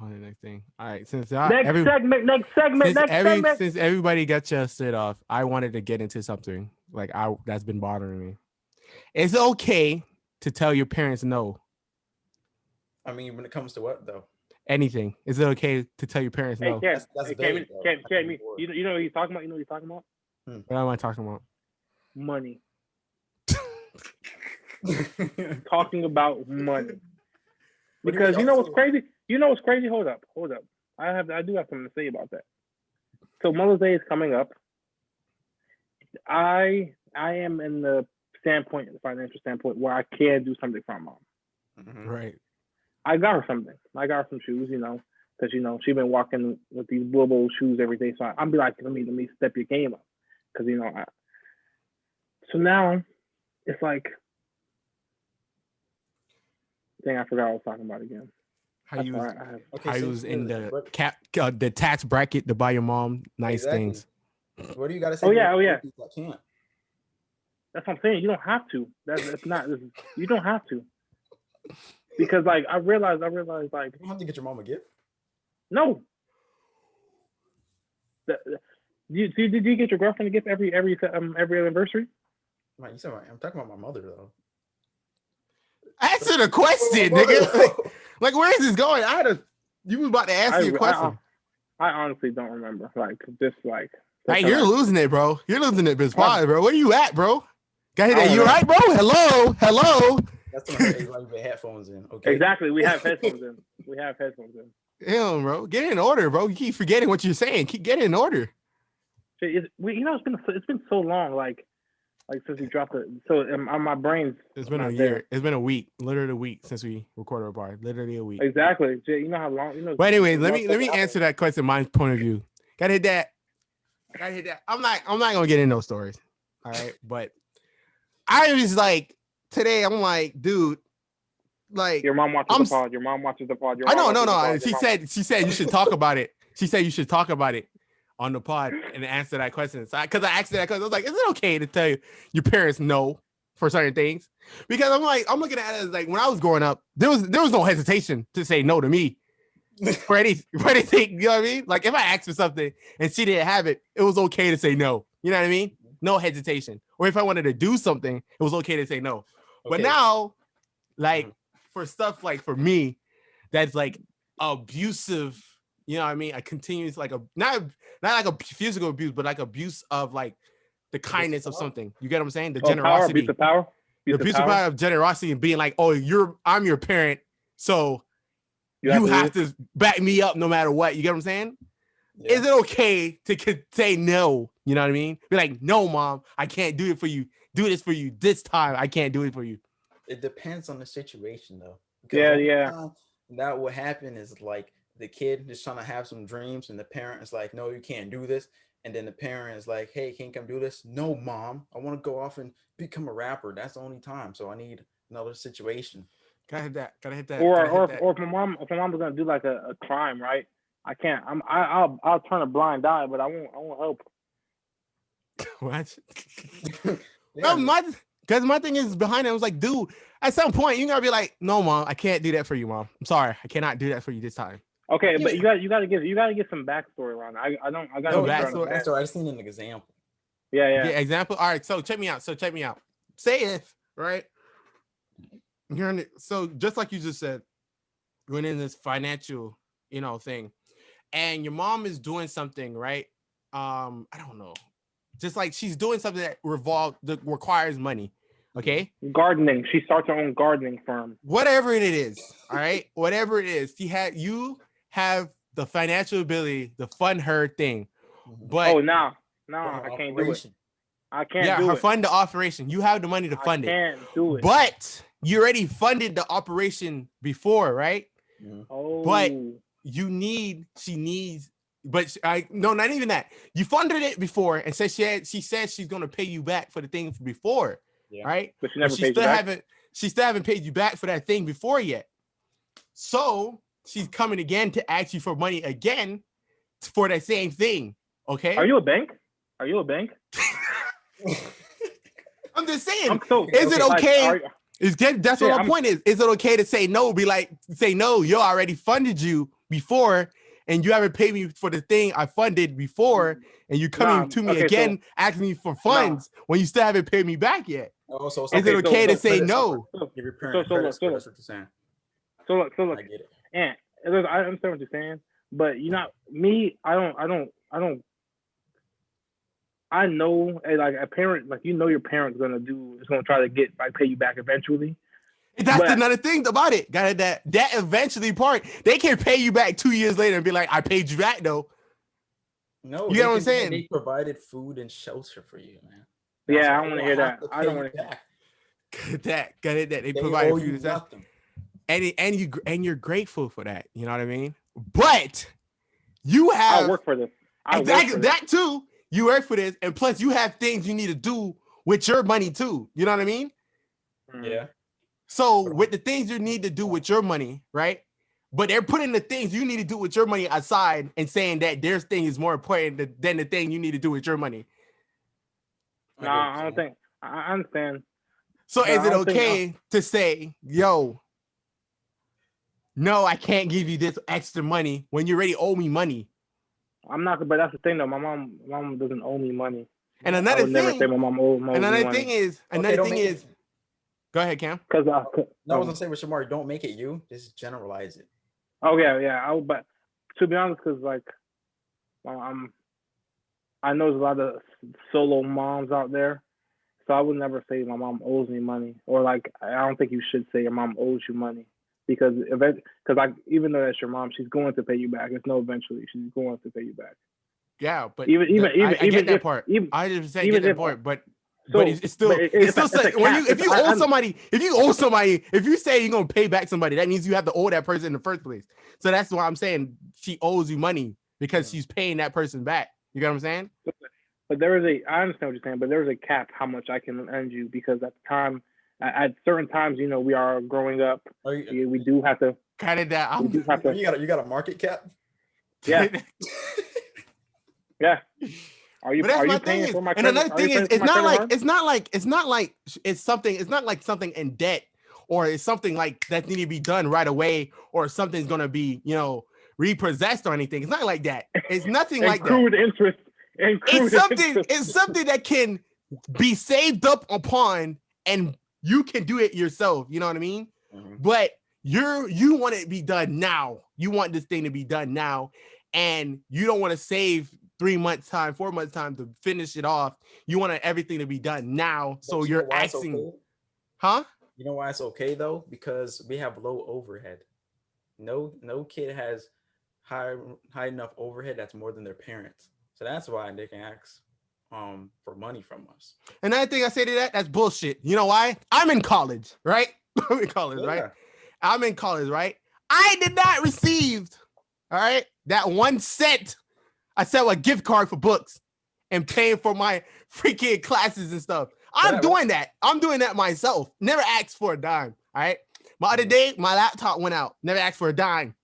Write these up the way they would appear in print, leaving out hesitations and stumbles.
on the next thing. All right, since next segment. Since everybody got your shit off, I wanted to get into something that's been bothering me. It's okay to tell your parents no. I mean, when it comes to what though? Anything. Is it okay to tell your parents no? That's vague, you know what he's talking about? You know what he's talking about? What am I talking about? Money. Talking about money. Because you know what's crazy? Hold up. I do have something to say about that. So Mother's Day is coming up. I am in the financial standpoint, where I can do something for my mom. Mm-hmm. Right. I got her something. I got her some shoes, because she's been walking with these Bobo shoes every day. So I'm be like, let me step your game up, because so now it's like, dang, I forgot what I was talking about again. How you was in the tax bracket to buy your mom nice things. What do you got to say? Oh yeah. I can't. That's what I'm saying. You don't have to. That's not. You don't have to. Because I realized like, you don't have to get your mom a gift. No. Did you get your girlfriend a gift every anniversary? Right, I'm talking about my mother though. Answer the question, nigga. Like, where is this going? You was about to answer your question. I honestly don't remember. Hey, you're losing it, bro. You're losing it, Biz Pod, bro. Where you at, bro? Got hit that. You right, bro? Hello. That's when you put headphones in. Okay. Exactly. We have headphones in. Damn, bro. Get in order, bro. You keep forgetting what you're saying. Keep getting in order. It's been so long, like since we dropped it. So on my brain, it's been a year. There. It's been a week, literally a week since we recorded our bar. Literally a week. Exactly. You know how long. But anyway, let me answer that question. My point of view. Gotta hit that. I'm not gonna get in those stories. All right, but I was like today. I'm like, dude. Like your mom watches the pod. Your mom watches the pod. I know, no. She said you should talk about it. She said you should talk about it on the pod and answer that question. So because I asked her that question, I was like, is it okay to tell your parents no for certain things? Because I'm looking at it as like when I was growing up, there was no hesitation to say no to me for anything. You know what I mean? Like if I asked for something and she didn't have it, it was okay to say no. You know what I mean? No hesitation. Or if I wanted to do something, it was okay to say no. Okay. But now, like for stuff like for me, that's like abusive. You know what I mean? I continuous like not like a physical abuse, but like abuse of like the kindness of something. You get what I'm saying? The generosity. Abuse of power. The abuse of power of generosity and being like, oh, I'm your parent, so you have to back me up no matter what. You get what I'm saying? Yeah. Is it okay to say no? You know what I mean? Be like, no, mom, I can't do it for you. Do this for you this time. I can't do it for you. It depends on the situation, though. Yeah. That what happened is like the kid is trying to have some dreams, and the parent is like, no, you can't do this. And then the parent is like, hey, can you come do this? No, mom, I want to go off and become a rapper. That's the only time. So I need another situation. Gotta hit that. Or if my mom was gonna do like a crime, right? I can't. I'll turn a blind eye, but I won't help. What? Because my thing is behind it. I was like, dude, at some point you gotta be like, no, mom, I can't do that for you, mom. I'm sorry, I cannot do that for you this time. Okay, but you gotta get some backstory around it. I got no backstory. I just need an example. Yeah. Example. All right. So check me out. Say if right. So just like you just said, going in this financial, thing, and your mom is doing something, right? I don't know. Just like she's doing something that requires money. Okay. Gardening. She starts her own gardening firm. Whatever it is. All right. Whatever it is. You have the financial ability to fund her thing. But no, I can't do it. I can't do it. Her fund the operation. You have the money to fund it. I can't do it. But you already funded the operation before, right? Oh. But she needs, but not even that. You funded it before and said she said she's gonna pay you back for the thing before, right? But she never paid you back. She still haven't paid you back for that thing before yet. So she's coming again to ask you for money again for that same thing. Okay. Are you a bank? I'm just saying. Is it okay? That's what my point is. Is it okay to say no? Be like, say no. You already funded you before, and you haven't paid me for the thing I funded before, and you coming to me again asking me for funds when you still haven't paid me back yet. Oh, so is it okay to say no? Give your parents credit score. That's what you're saying. So look, I get it. And I understand what you're saying, but you know me, I know, like a parent, like you know your parent's gonna try to get like pay you back eventually. That's another thing about it. Got it, that eventually part. They can pay you back 2 years later and be like, I paid you back though. No, you know what I'm saying? They provided food and shelter for you, man. Yeah, I don't want to hear that. I don't want to hear that. Got it. That they provided food and shelter. And you're grateful for that. You know what I mean? But you have I work for this. Exactly that too. You work for this, and plus you have things you need to do with your money too. You know what I mean? Yeah. So with the things you need to do with your money, right? But they're putting the things you need to do with your money aside and saying that their thing is more important than the thing you need to do with your money. No, I don't think. I understand. So is it okay to say, yo, no, I can't give you this extra money when you already owe me money? I'm not, but that's the thing though. My mom doesn't owe me money. And another thing, never say my mom owes me money. Go ahead, Cam. Because I was gonna say with Shamari, don't make it you. Just generalize it. Oh yeah. But to be honest, because like, I know there's a lot of solo moms out there, so I would never say my mom owes me money, or like I don't think you should say your mom owes you money, because like even though that's your mom, she's going to pay you back. There's no eventually, she's going to pay you back. Yeah, but I get that part. I just say get that part, but it's still when if you owe somebody, if you say you're gonna pay back somebody, that means you have to owe that person in the first place. So that's why I'm saying she owes you money because she's paying that person back. You get what I'm saying? But I understand what you're saying, but there's a cap how much I can lend you, because at the time, at certain times, you know, we are growing up. We do have to kind of that. You got a market cap. Yeah. Yeah. Are you paying for my credit? And another thing is, it's not like something in debt, or it's something like that need to be done right away, or something's gonna be, you know, repossessed or anything. It's not like that. It's nothing like that. Accrued interest. It's something that can be saved up upon, and you can do it yourself. You know what I mean? Mm-hmm. But you want it to be done now. You want this thing to be done now, and you don't want to save 3 months time, 4 months time to finish it off. You want everything to be done now. So you're asking, okay? Huh? You know why it's okay though? Because we have low overhead. No kid has high enough overhead that's more than their parents. So that's why they can ask for money from us. Another thing I say to that's bullshit. You know why? I'm in college, right? I'm in college, right? I'm in college, right? I did not receive, all right, that 1 cent. I sell a gift card for books and paying for my freaking classes and stuff. I'm doing that. I'm doing that myself. Never asked for a dime. All right. My other day, my laptop went out. Never asked for a dime.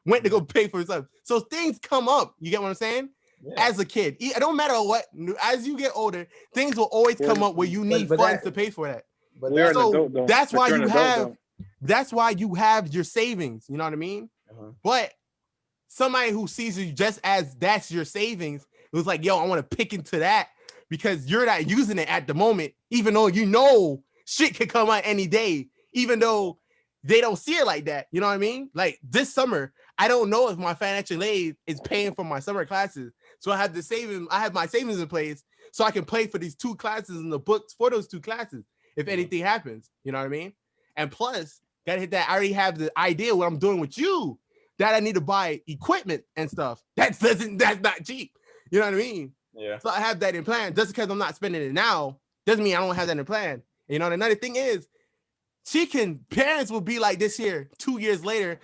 Went to go pay for stuff. So things come up. You get what I'm saying? Yeah. As a kid, it don't matter what. As you get older, things will always come up where you need funds to pay for that. But that's why you have. That's why you have your savings. You know what I mean? Uh-huh. But somebody who sees you just as that's your savings, it was like, yo, I want to pick into that because you're not using it at the moment, even though you know shit could come out any day, even though they don't see it like that. You know what I mean? Like this summer, I don't know if my financial aid is paying for my summer classes. So I have my savings in place so I can pay for these 2 classes in the books for those 2 classes if anything happens. You know what I mean? And plus, gotta hit that. I already have the idea what I'm doing with you. That I need to buy equipment and stuff. That's not cheap. You know what I mean? Yeah. So I have that in plan. Just because I'm not spending it now doesn't mean I don't have that in plan. You know, and another thing is, parents will be like this here 2 years later.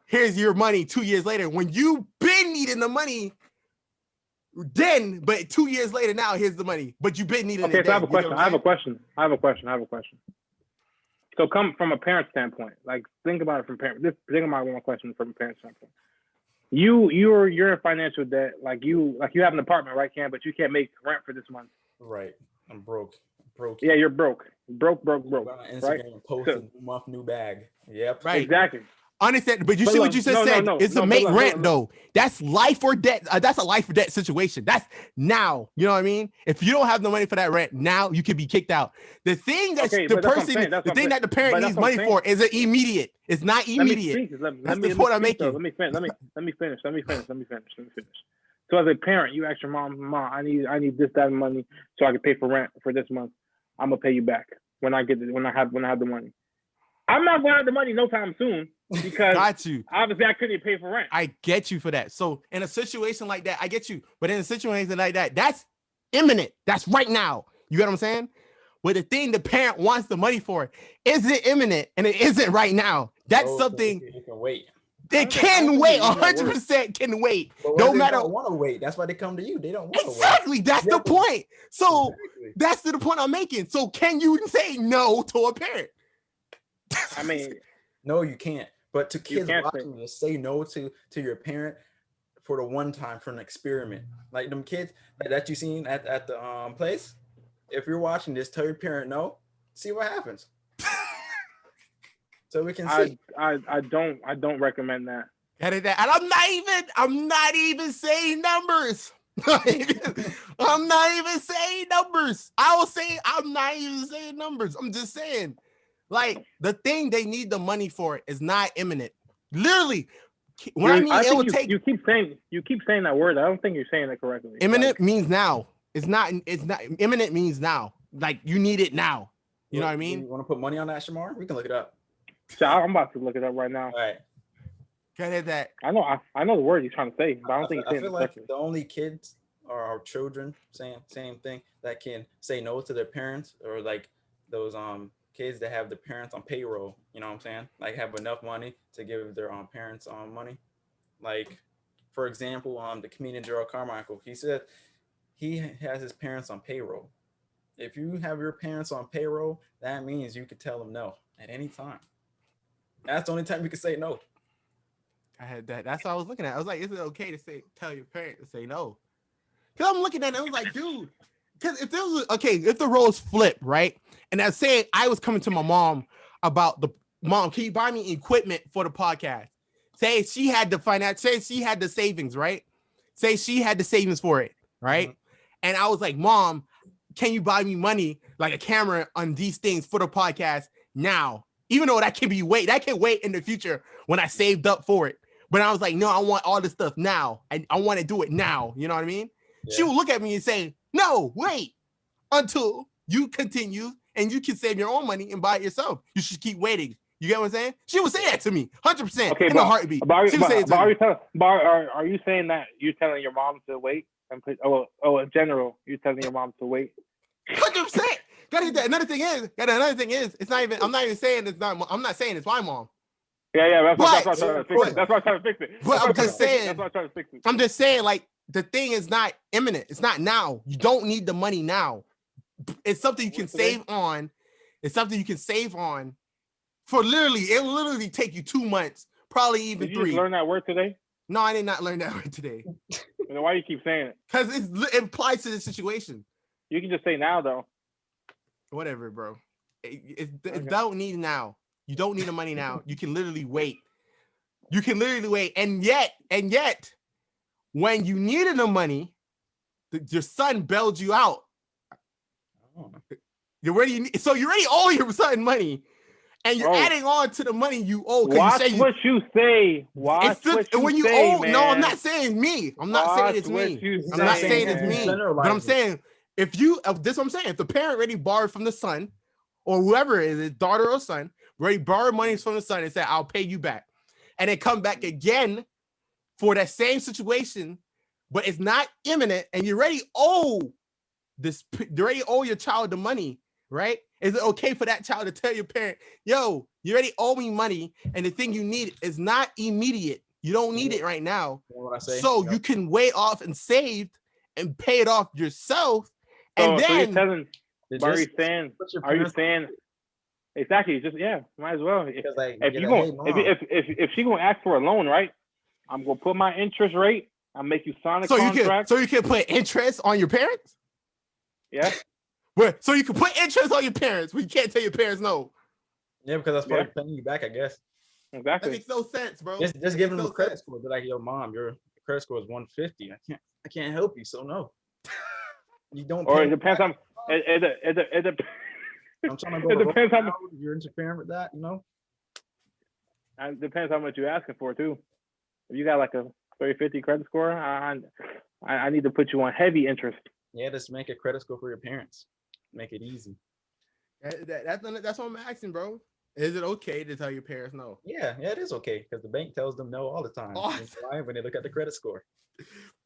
Here's your money 2 years later. When you been needing the money then, but 2 years later now, here's the money. But you've been needing it. Okay, so I have a question. So come from a parent standpoint, like think about it from parent. Think about one question from a parent standpoint. You're in financial debt, like you have an apartment, right, Cam? But you can't make rent for this month. Right. I'm broke. Yeah, you're broke. Broke. On Instagram, right? posted new month, new bag. Yep. Right. Exactly. Understand, but you But see look, what you just no, said. no, It's no, a but make look, rent look. though. That's life or death. That's a life or death situation. That's now. You know what I mean? If you don't have the money for that rent now, you can be kicked out. The thing that Okay, the but that's what I'm person, saying. That's the what I'm thing saying. that the parent But that's needs what I'm money saying. for isn't immediate. It's not Let me immediate. speak. Let That's me the point I'm speak, though. making. Let me finish. Let me finish. So as a parent, you ask your mom, I need this, that money so I can pay for rent for this month. I'm gonna pay you back when I have the money. I'm not gonna have the money no time soon because Got you. obviously I couldn't pay for rent. I get you for that. So in a situation like that, I get you. But in a situation like that, that's imminent. That's right now. You get what I'm saying? But the thing the parent wants the money for isn't imminent and it isn't right now. That's something you can wait. they can wait. 100% can wait. But No they matter. don't want to wait. That's why they come to you. They don't want to wait. Exactly. That's the point. So Exactly. that's the point I'm making. So can you say no to a parent? I mean, no, you can't. But to kids can't watching, just say no to your parent for the one time, for an experiment. Like them kids that you seen at the place. If you're watching this, tell your parent no. See what happens. So we can see. I don't recommend that. And I'm not even saying numbers. I'm not even saying numbers. I will say I'm not even saying numbers. I'm just saying, like, the thing they need the money for is not imminent. Literally, You keep saying that word. I don't think you're saying it correctly. Imminent means now. It's not imminent means now. Like you need it now. You know what I mean? You want to put money on that, Shamar? We can look it up. So I'm about to look it up right now. All right. Can I hit that? I know the word you're trying to say, but I don't think I you're saying feel it like correctly. the only kids are our children, same thing, that can say no to their parents, or like those kids that have the parents on payroll. You know what I'm saying? Like have enough money to give their parents money. Like, for example, the comedian Gerald Carmichael, he said he has his parents on payroll. If you have your parents on payroll, that means you could tell them no at any time. That's the only time you can say no. I had that. That's what I was looking at. I was like, is it okay to tell your parent to say no? Because I'm looking at it, I was like, dude, because if the roles flip, right? And I was saying I was coming to my mom about mom, can you buy me equipment for the podcast? Say she had the finance, say she had the savings, right? Say she had the savings for it, right? Mm-hmm. And I was like, Mom, can you buy me money, like a camera on these things for the podcast now? Even though that can wait in the future when I saved up for it. But I was like, no, I want all this stuff now. I want to do it now. You know what I mean? Yeah. She would look at me and say, no, wait until you continue and you can save your own money and buy it yourself. You should keep waiting. You get what I'm saying? She would say that to me, 100%, in a heartbeat. Are you saying that you're telling your mom to wait? In general, you're telling your mom to wait? 100%. Another thing is, it's not even. I'm not even saying it's not. I'm not saying it's my mom. Yeah. That's why I'm trying to fix it. But I'm just saying. That's why I'm trying to fix it. I'm just saying, like, the thing is not imminent. It's not now. You don't need the money now. It's something you can save on. It's something you can save on for literally. It'll literally take you 2 months, probably even 3. Did you just learn that word today? No, I did not learn that word today. Then why do you keep saying it? Because it applies to the situation. You can just say now, though. Whatever, bro. It don't need now. You don't need the money now. You can literally wait. And yet, when you needed the money, your son bailed you out. You already owe your son money, and you're adding on to the money you owe. Watch what you say. Man. No, I'm not saying me. I'm not saying it's me. I'm not saying it's me. But I'm saying if the parent already borrowed from the son, or whoever it is, his daughter or son, already borrowed money from the son and said, I'll pay you back. And then come back again for that same situation, but it's not imminent, and you already owe your child the money, right? Is it okay for that child to tell your parent, yo, you already owe me money, and the thing you need is not immediate. You don't need it right now. So you can wait off and save and pay it off yourself. And then are you saying exactly? Just might as well. If she gonna ask for a loan, right? I'm gonna put my interest rate. I'll make you sign a contract. So you can put interest on your parents? Yeah. So you can put interest on your parents, but you can't tell your parents no. Yeah, because that's probably paying you back, I guess. That Exactly. makes no sense, bro. Just give them no a credit sense. score. Be like, yo, mom, your credit score is 150. I can't help you, so no. You don't Or pay it depends on I'm trying to go it to depends how much. you're interfering with that, It depends how much you're asking for too. If you got like a 30-50 credit score, I need to put you on heavy interest. Yeah, just make a credit score for your parents. Make it easy. That's what I'm asking, bro. Is it okay to tell your parents no? Yeah, it is okay because the bank tells them no all the time. All You know why? When they look at the credit score.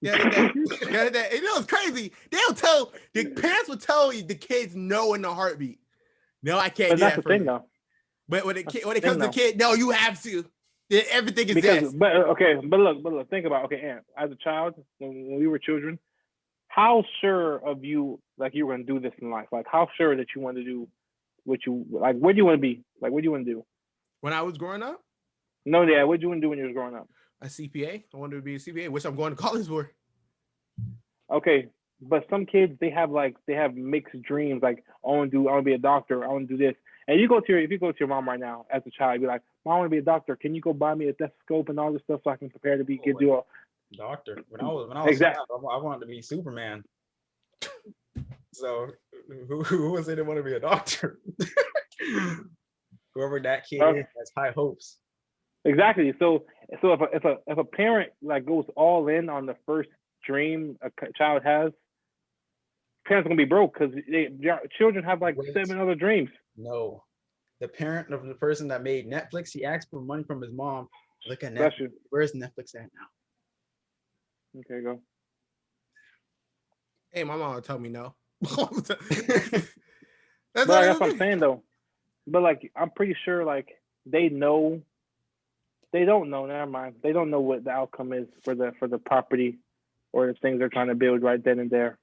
Yeah, you know it's crazy. They'll tell the parents will tell the kids no in a heartbeat. No, I can't But do that's that the for thing, you. though. But when it comes thing, to the though. kid, no, you have to. Everything is Because, yes. but look, think about Ant, as a child, when we were children, how sure of you like you were gonna do this in life? Like how sure that you want to do what you like? Where do you want to be? Like what do you want to do? When I was growing up, No, yeah, what do you want to do when you was growing up? a CPA. I wanted to be a CPA, which I'm going to college for. Okay, but some kids they have mixed dreams. Like I want to be a doctor. I want to do this. And if you go to your mom right now as a child, you'd be like, Mom, I want to be a doctor. Can you go buy me a stethoscope and all this stuff so I can prepare to be get you a doctor? When I was Exactly. I wanted to be Superman. So who was it that want to be a doctor? Whoever that kid is has high hopes. Exactly. So if a parent like goes all in on the first dream a child has, parents are gonna be broke because children have like 7 other dreams. No, the parent of the person that made Netflix, he asked for money from his mom. Look at Bless Netflix. you. Where's Netflix at now? Okay, go. Hey, my mom will tell me no. That's what I'm saying though. But like I'm pretty sure like they know. They don't know. Never mind. They don't know what the outcome is for the property or the things they're trying to build right then and there.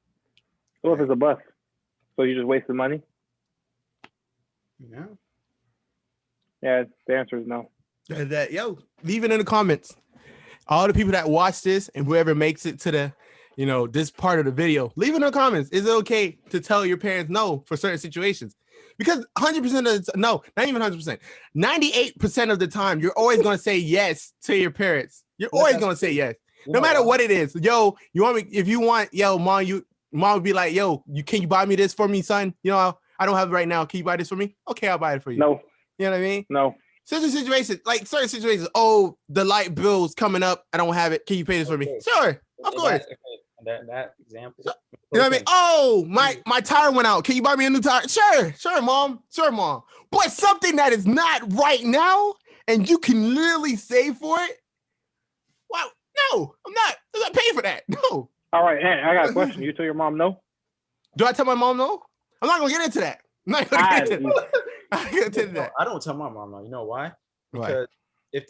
What if it's a bust? So you just wasted money? Yeah. Yeah, the answer is no. Leave it in the comments. All the people that watch this and whoever makes it to the, this part of the video, leave it in the comments. Is it okay to tell your parents no for certain situations? Because 100% of no, not even 100%, 98% of the time, you're always going to say yes to your parents. You're always going to say yes, no matter what it is. Yo, you want me? If you want, mom would be like, yo, can you buy me this for me, son? I don't have it right now. Can you buy this for me? Okay, I'll buy it for you. No. You know what I mean? No. Certain situations. Oh, the light bill's coming up. I don't have it. Can you pay this for me? Sure, of course. That example. You know what I mean? Oh, my tire went out. Can you buy me a new tire? Sure, mom. But something that is not right now, and you can literally save for it. Wow, no, I'm not paying for that. No. All right, Ant, I got a question. You tell your mom no? Do I tell my mom no? I'm not gonna get into that. I'm not gonna get into that. I don't tell my mom no. You know why? Because if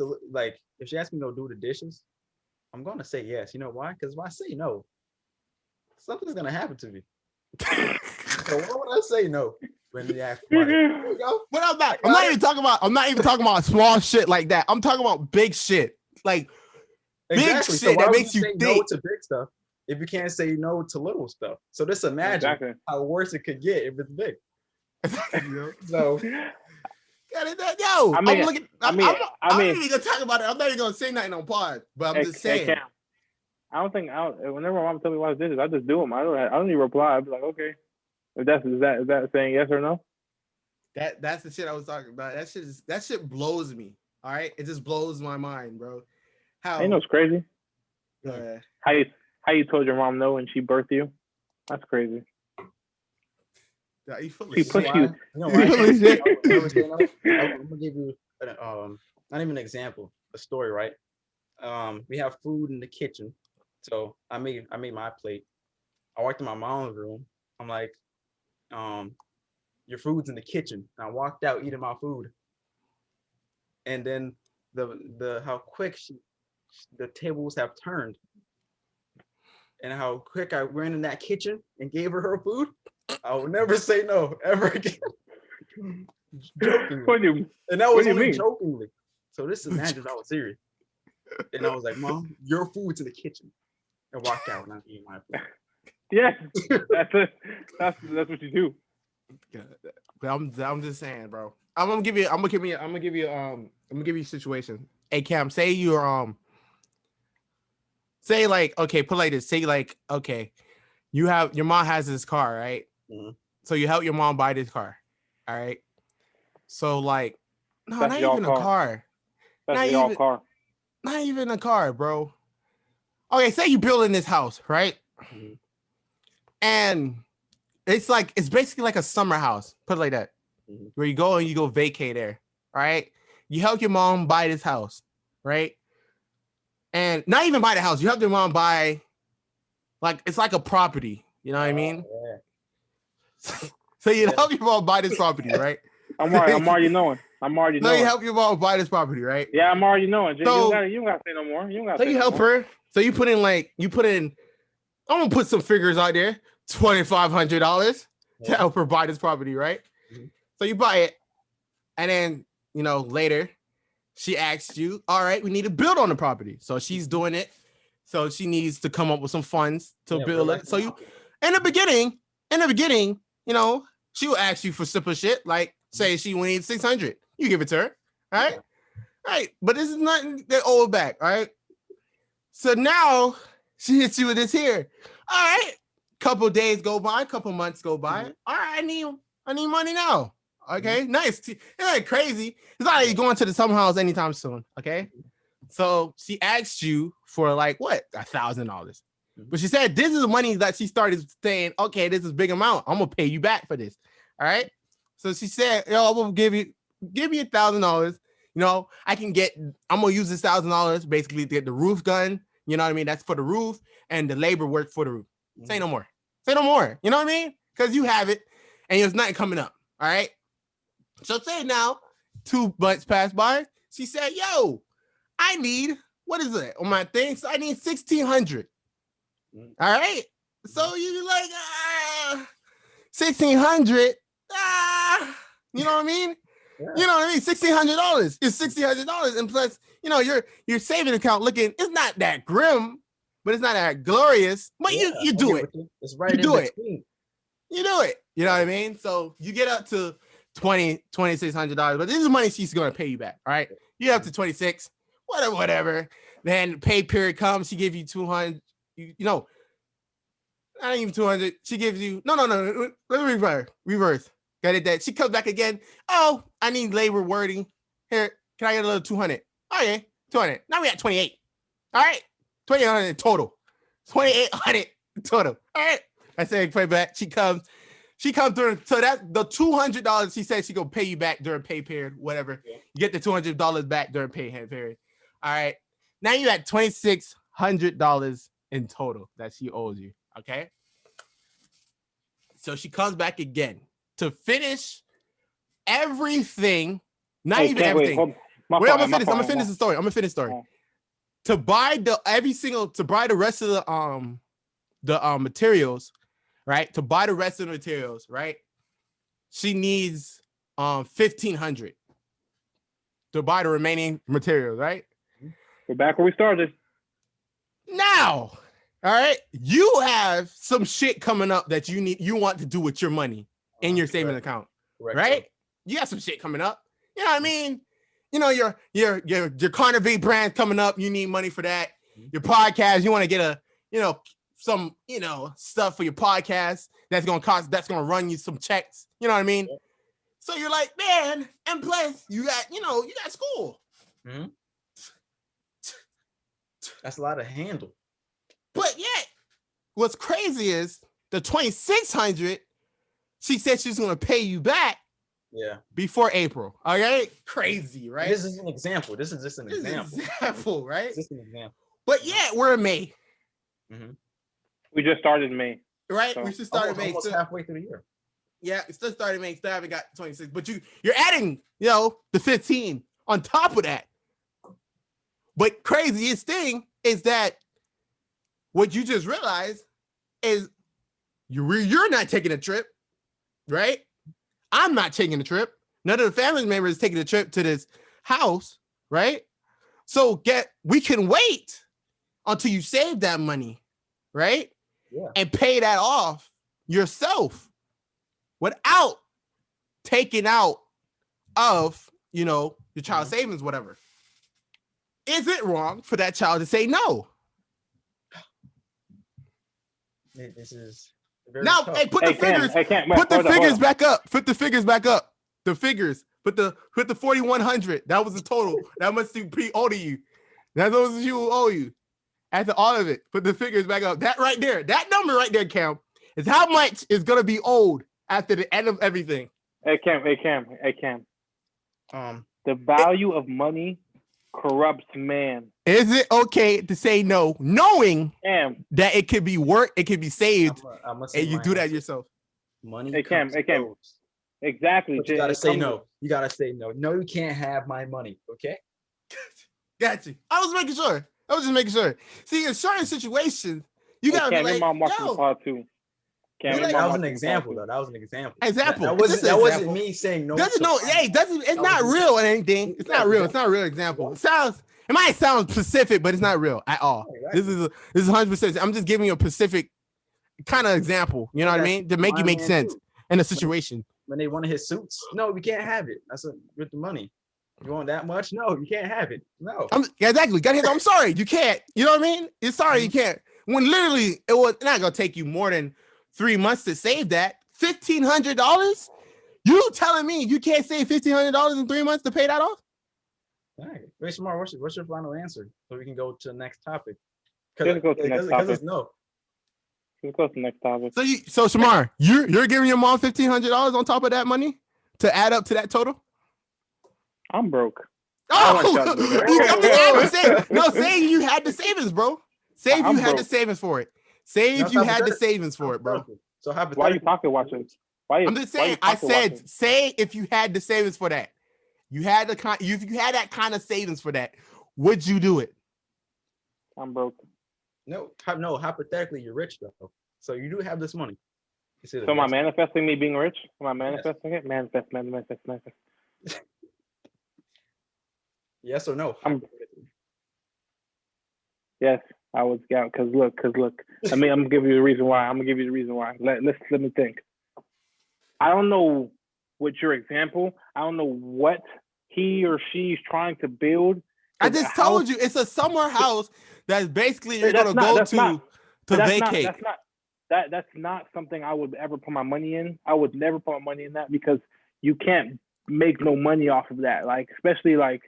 she asks me to do the dishes, I'm gonna say yes. You know why? Because if I say no, something's gonna happen to me. So why would I say no when they ask me? But I'm not even talking about small shit like that. I'm talking about big shit. Like big shit that makes you think. No to big stuff if you can't say no to little stuff. So just imagine how worse it could get if it's big. So I'm not even gonna talk about it. I'm not even gonna say nothing on pod, but I'm just saying. Whenever my mom tells me why this is, I just do them. I don't even reply. I'd be like, okay. Is that saying yes or no? That's the shit I was talking about. That shit blows me. All right, it just blows my mind, bro. You know it's crazy. How you told your mom no when she birthed you? That's crazy. Yeah, she pushed you. I'm gonna give you not even an example, a story, right? We have food in the kitchen, so I made my plate. I walked in my mom's room. I'm like, your food's in the kitchen. And I walked out eating my food, and then the how quick the tables have turned, and how quick I ran in that kitchen and gave her food. I will never say no ever again. Jokingly. And that was only jokingly. So this imagine I was serious. And I was like, Mom, your food's in the kitchen. And walked out and I ate my food. Yes, that's what you do. But I'm just saying, bro. I'm gonna give you a situation. Hey Cam, say you're say like, okay, put like this. Say like, okay, your mom has this car, right? Mm-hmm. So you help your mom buy this car. All right. So like, no, That's not y'all even a car. That's Not y'all even car. not even a car, bro. Okay, say you building this house, right? Mm-hmm. And it's basically like a summer house. Put it like that. Mm-hmm. Where you go and you go vacate there. Right? You help your mom buy this house, right? And not even buy the house. You help your mom buy like it's like a property. You know what I mean? Yeah. So you help your mom buy this property, right? I'm already knowing. I'm already So knowing. you help your mom buy this property, right? Yeah, I'm already knowing. So- You don't gotta say no more. You don't gotta So say you no help more. her. So you put in. I'm gonna put some figures out there. $2,500 to help her buy this property, right? Mhm. So you buy it, and then later she asks you, "All right, we need to build on the property." So she's doing it. So she needs to come up with some funds to build it. So you, in the beginning, she will ask you for simple shit like, say she needs 600, you give it to her, all right? All right, but this is nothing that owe back, all right? So now she hits you with this here. All right, couple days go by, couple months go by. All right, I need money now. Okay, nice. It's not crazy. It's not like you're going to the summer house anytime soon. Okay, so she asked you for like what, $1,000, but she said this is the money that she started saying. Okay, this is a big amount. I'm gonna pay you back for this. All right. So she said, "Yo, I'm gonna give me $1,000. I'm gonna use this $1,000 basically to get the roof done. You know what I mean? That's for the roof and the labor work for the roof. Say no more. Say no more. You know what I mean? Because you have it and there's nothing coming up. All right. So say now 2 months pass by. She said, yo, I need, what is it on my thing? So I need 1,600. All right. So you're like, 1,600. You know what I mean? Yeah. You know what I mean? $1,600 is $1,600, and plus, your saving account it's not that grim, but it's not that glorious. But you do it. It's right. You do it. You do it. You know what I mean? So you get up to $2,600, but this is money she's gonna pay you back. All right, you get up to 26, whatever. Then pay period comes. She gives you 200. Not even 200. She gives you no. Let me reverse. Got it. That she comes back again. Oh, I need labor wording. Here, can I get a little 200? Okay, 200. Now we at 28. All right, 2,800 total. 2,800 total. All right. I say pay back. She comes through. So that the $200 she said she gonna pay you back during pay period, whatever. Yeah. You get the $200 back during pay period. All right. Now you at $2,600 in total that she owes you. Okay. So she comes back again to finish everything, not even everything. I'm gonna finish the story. Oh. To buy the rest of the materials, right? To buy the rest of the materials, right? She needs $1,500 to buy the remaining materials, right? We're back where we started. Now, all right, you have some shit coming up that you want to do with your money in your savings account, right? You got some shit coming up. You know what I mean? Your CONAVÉ brand coming up. You need money for that. Your podcast, you want to get some stuff for your podcast that's gonna run you some checks. You know what I mean? Yeah. So you're like, man, and plus you got school. Mm-hmm. That's a lot of handle. But yet, what's crazy is the 2,600. She said she's gonna pay you back. Yeah. Before April. Okay. Crazy, right? This is an example. This is just an example. Right? Just an example. But yeah, we're in May. Mm-hmm. We just started in May. Right? So we just started May. Almost halfway through the year. Yeah, it still started May. Still haven't got 26. But you're adding, the 15 on top of that. But craziest thing is that what you just realized is you're not taking a trip, right? I'm not taking a trip. None of the family members is taking a trip to this house, right? So we can wait until you save that money, right? Yeah. And pay that off yourself without taking out of, you know, your child's savings, whatever. Is it wrong for that child to say no? This is very Now, tough. hey, put the figures. Put the figures back up. Put the figures back up. The figures. Put the 4,100. That was the total. That must be owe to you. That's what you owe you. After all of it, put the figures back up. That right there, that number right there, Cam, is how much is gonna be owed after the end of everything. Hey Cam. The value of money corrupts man. Is it okay to say no, knowing Cam, that it could be worked, it could be saved, and you do that yourself? Money. Hey Cam. Exactly. But you gotta say no. You gotta say no. No, you can't have my money. Okay. Got you. I was just making sure. See, in certain situations, you gotta be like, your mom watching the pod too. That was an example, though. That was an example. Example. That wasn't me saying no. It's not real or anything. It's not real. It's not a real example. It might sound specific, but it's not real at all. This is 100%. I'm just giving you a specific kind of example. You know what I mean? To make you make sense in a situation. When they wanted his suits, no, we can't have it. That's with the money. You want that much? No, you can't have it. No. Exactly. I'm sorry, you can't. You know what I mean? You're sorry, you can't. When literally it was not gonna take you more than 3 months to save that. $1,500? You telling me you can't save $1,500 in 3 months to pay that off? All right. Very smart. What's your final answer? So we can go to the next topic. Let's go to the next topic. No. Let's go to the next topic. So Shamar, you're giving your mom $1,500 on top of that money to add up to that total? I'm broke. Saying you had the savings, bro. Say if you had the savings for it. Say if you had the savings for it, bro. So why are you pocket watching? I'm just saying. I said, say if you had the savings for that. You had if you had that kind of savings for that, would you do it? I'm broke. No. Hypothetically, you're rich though, so you do have this money. So am I manifesting me being rich? Am I manifesting it? Manifest. Yes or no? Yes, I would scout. Cause look. I mean, I'm gonna give you the reason why. Let me think. I don't know what your example. I don't know what he or she's trying to build. I just told you it's a summer house that's basically you're gonna go to vacate. That's not something I would ever put my money in. I would never put my money in that because you can't make no money off of that. Like especially like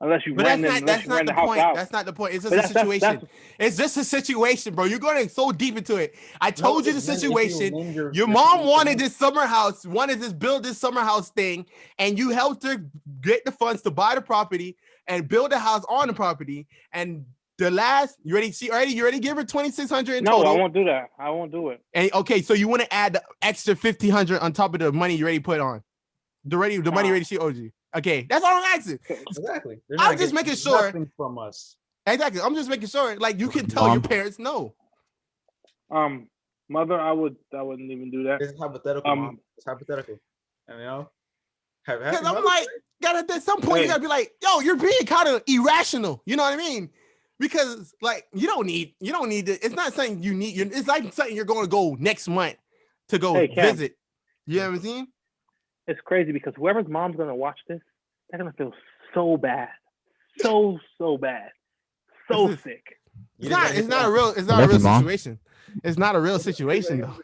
unless you rent the house out. That's not the point. It's just a situation. It's just a situation, bro. You're going so deep into it. I told you the situation. Your mom wanted this summer house, build this summer house thing, and you helped her get the funds to buy the property and build a house on the property. And you already give her $2,600 in total. No, I won't do that. I won't do it. And okay, so you want to add the extra $1,500 on top of the money you already put on. The money she owed you. Okay, that's all I'm asking. Exactly. I'm just making sure. From us. Exactly. I'm just making sure. Like you can tell your parents no. Mother, I wouldn't even do that. It's hypothetical. Mom. It's hypothetical. You know. Because I'm like, at some point you gotta be like, yo, you're being kind of irrational. You know what I mean? Because like you don't need to. It's not something you need. It's like something you're going to go next month to go visit. You know what I'm saying? It's crazy because whoever's mom's gonna watch this, they're gonna feel so bad, so bad, so sick. It's not a real situation. It's not a real situation though.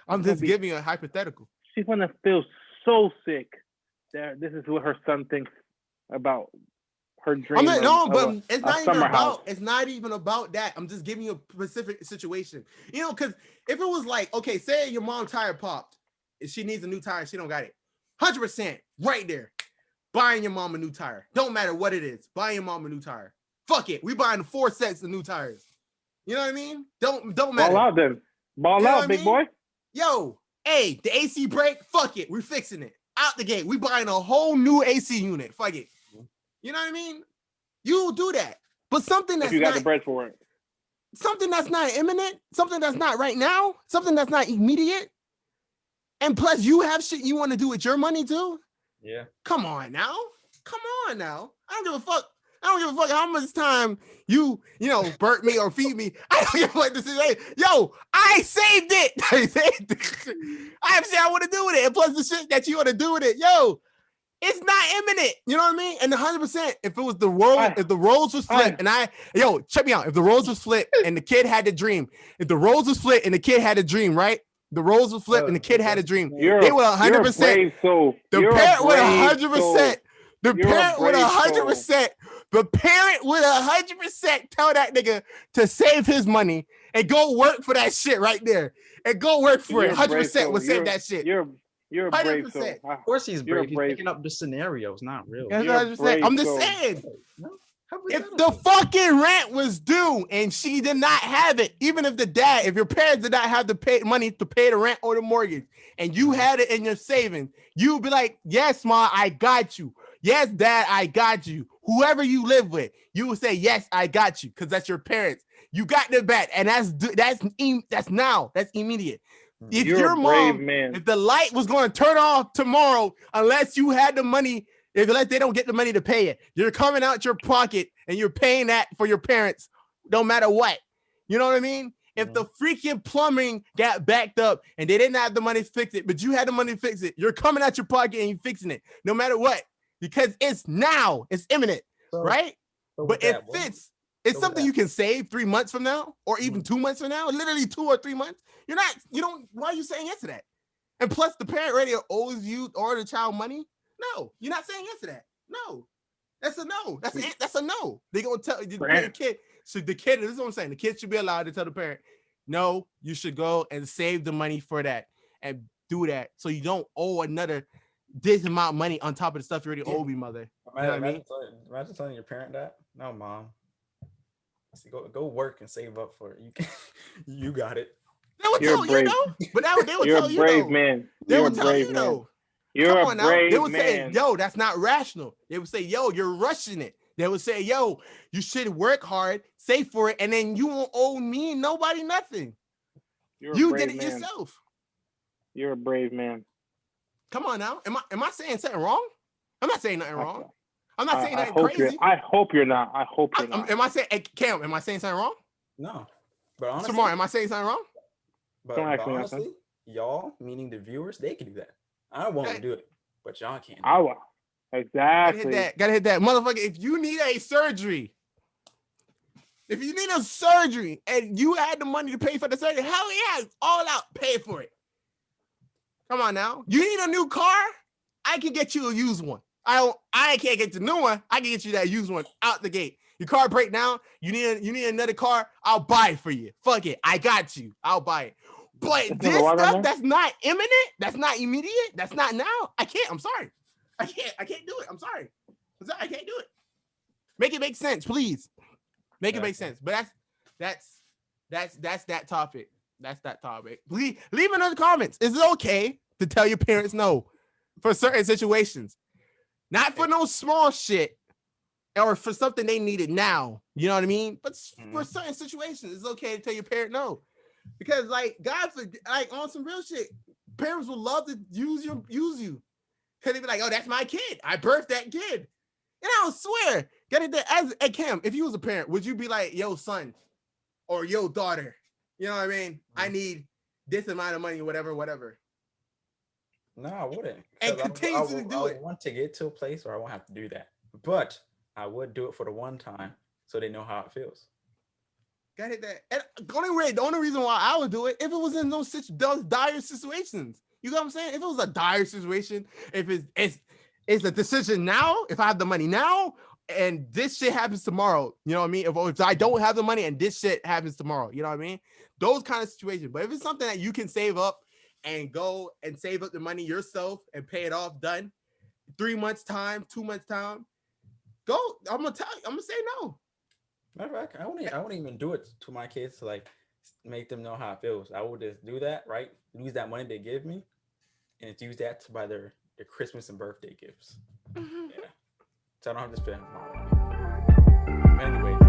I'm just giving you a hypothetical. She's gonna feel so sick. This is what her son thinks about her dream. It's not even about that. I'm just giving you a specific situation. You know, because if it was like, okay, say your mom tire popped. If she needs a new tire, she don't got it. 100% right there. Buying your mom a new tire. Don't matter what it is. Buying your mom a new tire. Fuck it. We buying 4 sets of new tires. You know what I mean? Don't matter. Ball out then. Ball out, big boy. Yo, hey, the AC break. Fuck it. We're fixing it. Out the gate. We buying a whole new AC unit. Fuck it. You know what I mean? You do that. But something that's you got the bread for it. Something that's not imminent. Something that's not right now. Something that's not immediate. And plus, you have shit you want to do with your money too. Yeah. Come on now. I don't give a fuck. How much time you burnt me or feed me. I don't give a fuck. This is yo. I saved it. I have shit I want to do with it. And plus the shit that you want to do with it. Yo, It's not imminent. You know what I mean? And 100%, if it was the world, if the roles was flipped, check me out. If the roles was flipped and the kid had the dream, if the roles was flipped and the kid had a dream, right? The roles was flipped and the kid had a dream. They would 100%. The parent would 100%. The parent would 100%. The parent would 100% tell that nigga to save his money and go work for that shit right there. And go work for it. 100% would save that shit. You're a brave soul. Of course he's brave. He's picking up the scenarios, not real. I'm just saying. If the fucking rent was due and she did not have it, even if your parents did not have to pay money to pay the rent or the mortgage, and you had it in your savings, you'd be like, yes, Ma, I got you. Yes, Dad, I got you. Whoever you live with, you would say, yes, I got you, because that's your parents. You got their back, and that's now. That's immediate. If your mom, if the light was going to turn off tomorrow, unless you had the money, unless they don't get the money to pay it, you're coming out your pocket and you're paying that for your parents, no matter what. You know what I mean? If the freaking plumbing got backed up and they didn't have the money to fix it, but you had the money to fix it, you're coming out your pocket and you're fixing it, no matter what, because it's now, it's imminent, right? But it fits. It's something you can save 3 months from now, or even 2 months from now, literally 2 or 3 months. Why are you saying yes to that? And plus the parent already owes you or the child money. No, you're not saying yes to that. No, that's a no. That's a no. They're going to tell the kid. So the kid, this is what I'm saying. The kid should be allowed to tell the parent, no, you should go and save the money for that and do that. So you don't owe this amount of money on top of the stuff you already owe me, mother. You know what I mean? Imagine telling your parent that. No, Mom. Go work and save up for it. You got it. They would tell you, though. But they would tell you, you're a brave man. They would tell you, though. You're a brave man. They would say, yo, that's not rational. They would say, yo, you're rushing it. They would say, yo, you should work hard, save for it, and then you won't owe me, nobody, nothing. You did it yourself. You're a brave man. Come on now. Am I saying something wrong? I'm not saying nothing wrong. I'm not saying nothing crazy. I hope you're not. I hope you're not. Am I saying, Cam, am I saying something wrong? No. But honestly, Samar, am I saying something wrong? But honestly, y'all, meaning the viewers, they can do that. I won't do it, but y'all can. I will. Exactly. Gotta hit that. Motherfucker, if you need a surgery, and you had the money to pay for the surgery, hell yeah, all out, pay for it. Come on now. You need a new car? I can get you a used one. I can't get the new one. I can get you that used one out the gate. Your car break down. You need another car. I'll buy it for you. Fuck it. I got you. I'll buy it. But this stuff that's not imminent, that's not immediate, that's not now. I can't. I'm sorry. I can't do it. I'm sorry. I can't do it. Make it make sense, please. Make it make sense. But that's that topic. That's that topic. Leave it in the comments. Is it okay to tell your parents no for certain situations? Not for no small shit or for something they needed now. You know what I mean? But for certain situations, it's okay to tell your parent no. Because on some real shit, parents would love to use you. Cause they be like, oh, that's my kid. I birthed that kid. And I swear, as Cam, if you was a parent, would you be like, yo, son, or yo, daughter, you know what I mean? I need this amount of money, whatever. No, I wouldn't. And continue to do it. I want to get to a place where I won't have to do that. But I would do it for the one time so they know how it feels. Got it. That. And the only reason why I would do it, if it was in those dire situations. You know what I'm saying? If it was a dire situation, if it's a decision now, if I have the money now and this shit happens tomorrow, you know what I mean? If I don't have the money and this shit happens tomorrow, you know what I mean? Those kind of situations. But if it's something that you can save up and go and save up the money yourself and pay it off, done, 3 months time, 2 months time, go. I'm gonna say no. Matter of fact, I wouldn't even do it to my kids to like make them know how it feels. I would just do that, right? Use that money they give me and use that to buy their Christmas and birthday gifts. Yeah. So I don't have to spend more money. Anyway.